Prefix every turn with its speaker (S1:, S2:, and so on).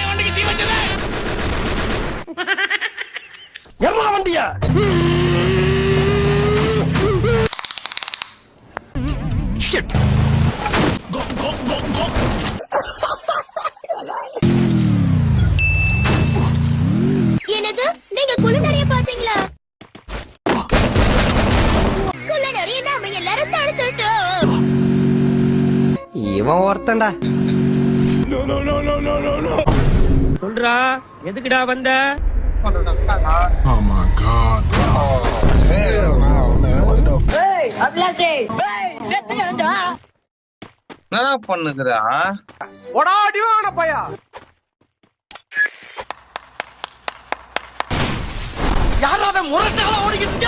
S1: வண்டிக்கு தீ வச்சது
S2: எல்லா வண்டியா ஷிட்
S3: என்னது நீங்க குள்ளநரிய பாத்தீங்களா? குள்ளநரிய நாம எல்லாரும் தடுத்துட்டோம்.
S2: இவன் ஒருத்தன்டா.
S4: சொல்றா எதுக்குடா வந்த?
S5: Oh my God. Oh, hell no, man. What the
S1: என்ன பண்ணுகிறா
S2: ஒடாடிவான பையா. யாராவது முரட்டால ஓடிக்கிட்டு